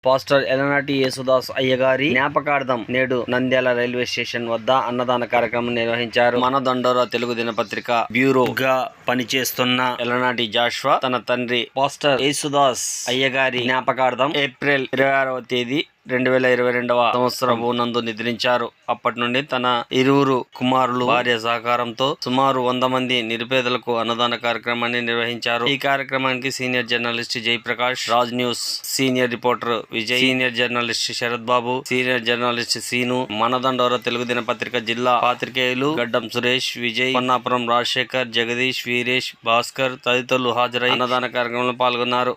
Pastor ఎలనాటి Yesudas అయ్యగారి జ్ఞాపకార్థం నేడు నంద్యాల రైల్వే స్టేషన్ వద్ద అన్నదాన కార్యక్రమం నిర్వహించారు. మన దండోరా తెలుగు దినపత్రిక బ్యూరోగా పనిచేస్తున్న ఎలనాటి జాషువా తన తండ్రి పాస్టర్ యేసుదాస్ అయ్యగారి జ్ఞాపకార్థం ఏప్రిల్ 26వ తేదీ 2022వ సంవత్సరం నందు నిద్రించారు. అప్పటి నుండి తన ఇరువురు కుమారులు భార్య సహకారంతో సుమారు 100 మంది నిరుపేదలకు అన్నదాన కార్యక్రమాన్ని నిర్వహించారు. ఈ కార్యక్రమానికి senior journalist Jayaprakash, Raj News senior reporter Vijay, senior journalist Sharath Babu, senior journalist Seenu, మనదండోర తెలుగు దినపత్రిక జిల్లా పాత్రికేయులు గడ్డం సురేష్, విజయ్, పొన్నాపురం రాజశేఖర్, జగదీష్, వీరేష్, భాస్కర్ తదితరులు హాజరై అన్నదాన కార్యక్రమంలో పాల్గొన్నారు.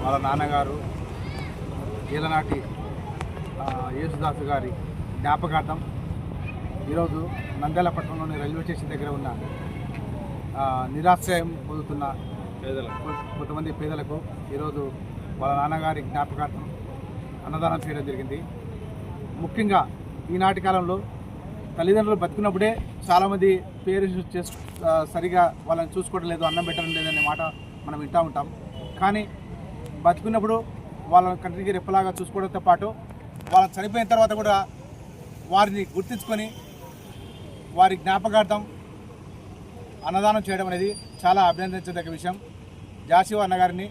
వాళ్ళ నాన్నగారు ఈలనాటి యేసుదాసు గారి జ్ఞాపకార్థం ఈరోజు నంద్యాల పట్టణంలోని రైల్వే స్టేషన్ దగ్గర ఉన్న నిరాశ్రయం పొందుతున్న కొంతమంది పేదలకు ఈరోజు వాళ్ళ నాన్నగారి జ్ఞాపకార్థం అన్నదానం చేయడం జరిగింది. ముఖ్యంగా ఈనాటి కాలంలో తల్లిదండ్రులు బతుకున్నప్పుడే చాలామంది పేరెంట్స్ సరిగా వాళ్ళని చూసుకోవడం లేదు, అన్నం పెట్టడం లేదనే మాట మనం వింటూ ఉంటాం. కానీ బతుకున్నప్పుడు వాళ్ళని కంటికి రెప్పలాగా చూసుకోవడంతో పాటు వాళ్ళని చనిపోయిన తర్వాత కూడా వారిని గుర్తించుకొని వారి జ్ఞాపకార్థం అన్నదానం చేయడం అనేది చాలా అభినందించదగ్గ విషయం. జాషువా అన్నగారిని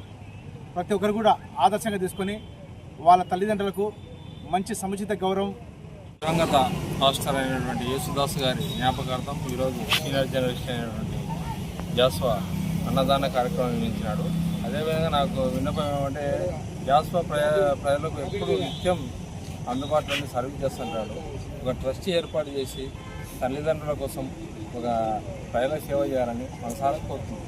ప్రతి ఒక్కరు కూడా ఆదర్శంగా తీసుకొని వాళ్ళ తల్లిదండ్రులకు మంచి సముచిత గౌరవం. దివంగత మాస్టర్ అయినటువంటి యేసుదాసు గారి జ్ఞాపకార్థం ఈరోజు సీనియర్ జర్నలిస్ట్ అయినటువంటి జాషువా అన్నదాన కార్యక్రమం నిర్వహించినాడు. అదేవిధంగా నాకు విన్నపం ఏమంటే జాషువా ప్రజలకు ఎప్పుడు నిత్యం అందుబాటులో సర్వీస్ చేస్తుంటాడు. ఒక ట్రస్ట్ ఏర్పాటు చేసి తల్లిదండ్రుల కోసం ఒక ప్రజల సేవ చేయాలని మనసారా కోరుతున్నాం.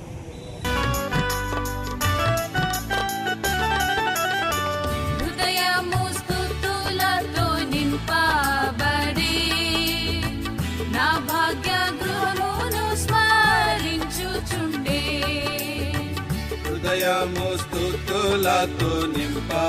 హృదయము స్తుతులతో నింపా